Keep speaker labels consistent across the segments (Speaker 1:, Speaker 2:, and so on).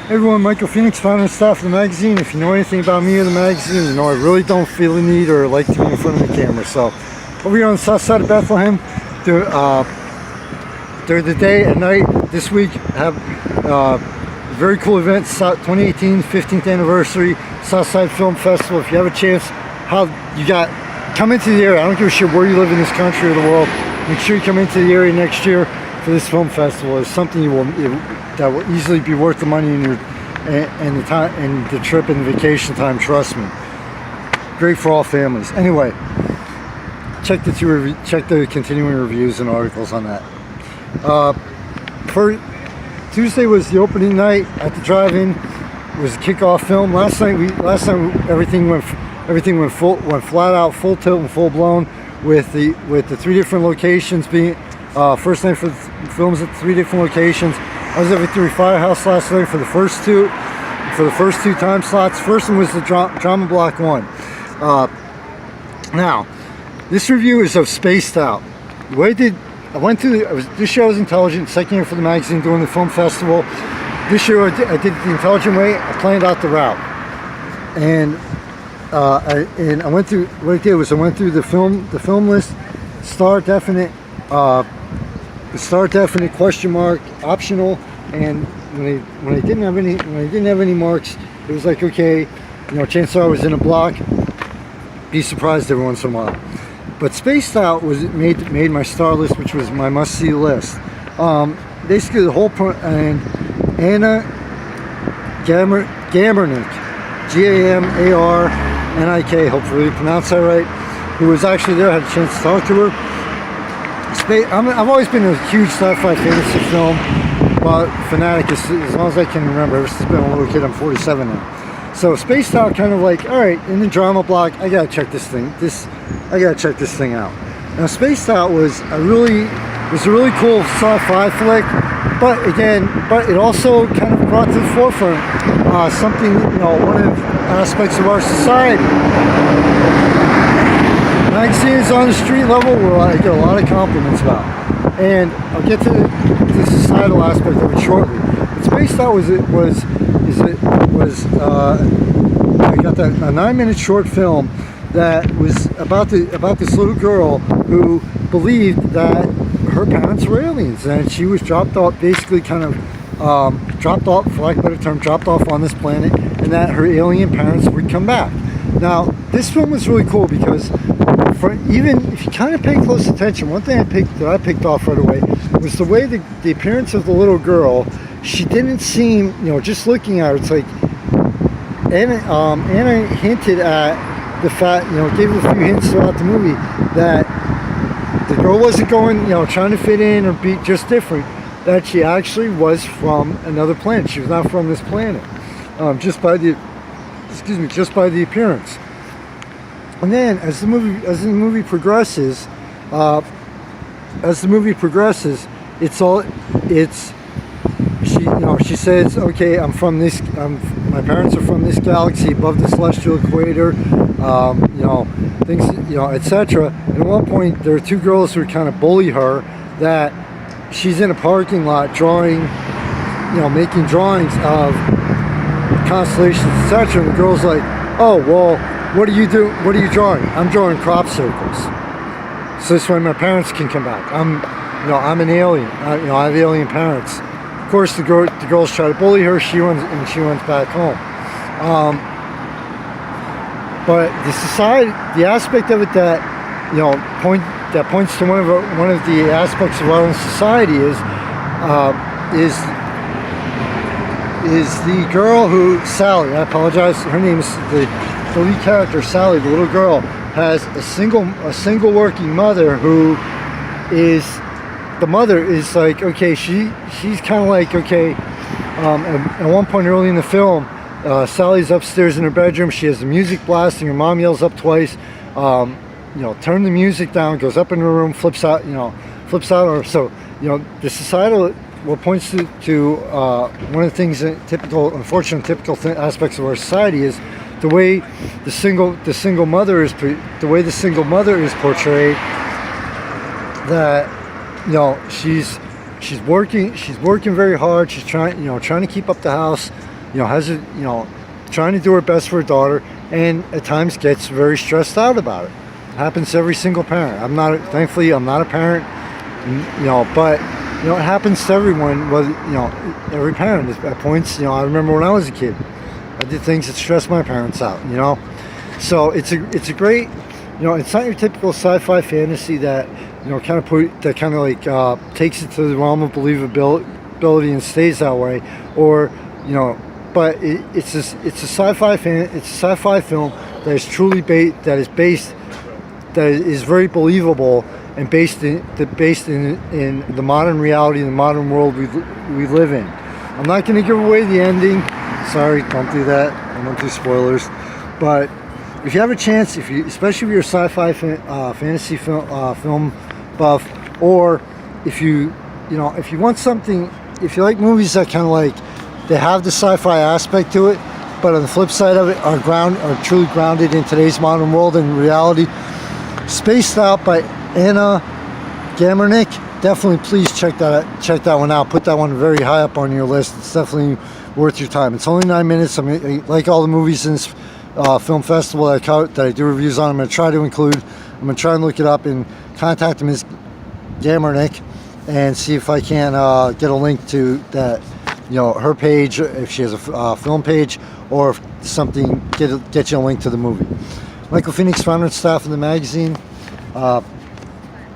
Speaker 1: Hey everyone, Michael Phoenix, founder and staff of the magazine. If you know anything about me or the magazine, you know I really don't feel the need or like to be in front of the camera. So, over here on the south side of Bethlehem, during the day and night this week, have a very cool event, 2018 15th anniversary Southside Film Festival. If you have a chance, come into the area. I don't give a shit where you live in this country or the world. Make sure you come into the area next year for this film festival. It's something that will easily be worth the money and the time and the trip and the vacation time. Trust me, great for all families. Anyway, check the continuing reviews and articles on that. Tuesday was the opening night at the drive-in. It was a kickoff film. Last night everything went flat out, full tilt and full blown with the 3 different locations being first night for the films at 3 different locations. I was at Victory Firehouse last night for the first two time slots. First one was the drama block 1. Now, this review is of Spaced Out. This year I was intelligent, second year for the magazine doing the film festival. This year I did it the intelligent way. I planned out the route, and I went through. What I did was I went through the film list, star definite, question mark, optional, and when I didn't have any marks, it was like, okay, chances are I was in a block. Be surprised every once in a while. But Spaced Out made my star list, which was my must-see list. Basically, the whole point, and Anna Gamarnik, Gamarnik, hopefully you pronounce that right, who was actually there. I had a chance to talk to her. I've always been a huge sci-fi fantasy film fanatic as long as I can remember. Ever since I've been a little kid, I'm 47 now. So Spaced Out, kind of like, all right, in the drama block, I gotta check this thing out. Now, Spaced Out was a really cool sci-fi flick, but it also kind of brought to the forefront something, one of the aspects of our society. Magazines on the street level where I get a lot of compliments about, and I'll get to the societal aspect of it shortly. But Spaced Out I got a 9-minute short film that was about this little girl who believed that her parents were aliens, and she was dropped off, basically kind of dropped off, for lack of a better term, dropped off on this planet, and that her alien parents would come back. Now, this film was really cool because even if you kind of pay close attention, one thing I picked off right away was the way the appearance of the little girl. She didn't seem, just looking at her, it's like Anna hinted at the fact, gave a few hints throughout the movie that the girl wasn't going, trying to fit in or be just different, that she actually was from another planet. She was not from this planet, just by the appearance. And then as the movie progresses, she says, okay, my parents are from this galaxy above the celestial equator, things, etc. And at one point, there are 2 girls who kind of bully her, that she's in a parking lot making drawings of constellations, etc. And the girl's like, oh, well, what are you drawing? I'm drawing crop circles. So this way my parents can come back. I'm an alien. I have alien parents. Of course, the girls try to bully her. She runs back home. But the aspect of it that points to one of the aspects of our own society is the girl who, Sally. I apologize. Her name is the lead character, Sally. The little girl has a single working mother who is. The mother is like, okay, she's kind of like, okay, at one point early in the film, Sally's upstairs in her bedroom, she has the music blasting, her mom yells up twice, turn the music down, goes up in her room, flips out, or so, the societal, what points to one of the things that typical aspects of our society is the way the single mother is portrayed, that she's working very hard. She's trying to keep up the house. has a, trying to do her best for her daughter, and at times gets very stressed out about it. Happens to every single parent. Thankfully, I'm not a parent, but it happens to everyone. Whether every parent at points. I remember when I was a kid, I did things that stressed my parents out. So it's a great, it's not your typical sci-fi fantasy that takes it to the realm of believability and stays that way, or but it's a sci-fi film that is truly that is very believable and based in the modern reality, the modern world we live in. I'm not going to give away the ending. Sorry, don't do that. I don't do spoilers. But if you have a chance, especially if you're a sci-fi fantasy film buff, or if you want something, if you like movies that kind of they have the sci-fi aspect to it, but on the flip side of it are truly grounded in today's modern world and reality. Spaced Out by Anna Gamernick. Definitely, please check that one out. Put that one very high up on your list. It's definitely worth your time. It's only 9 minutes. Like all the movies in this film festival that I do reviews on, I'm going to try to include. I'm going to try and look it up and contact Ms. Gamernick and see if I can get a link to that, her page, if she has a film page, or if something, get you a link to the movie. Michael Phoenix, founder and staff of the magazine.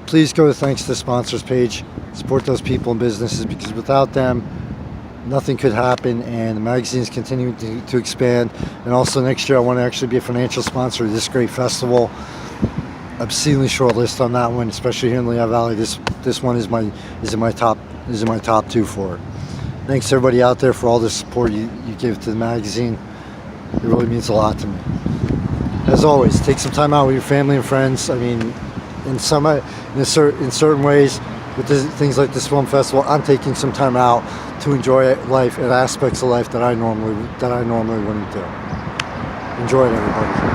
Speaker 1: Please go to thanks to the sponsors page. Support those people and businesses, because without them, nothing could happen, and the magazine is continuing to expand. And also next year, I want to actually be a financial sponsor of this great festival. Obscenely short list on that one, especially here in Lehigh Valley. This one is in my top 2 for it. Thanks to everybody out there for all the support you give to the magazine. It really means a lot to me. As always, take some time out with your family and friends. I mean, in certain ways, with things like this film festival, I'm taking some time out to enjoy life and aspects of life that I normally wouldn't do. Enjoy it, everybody.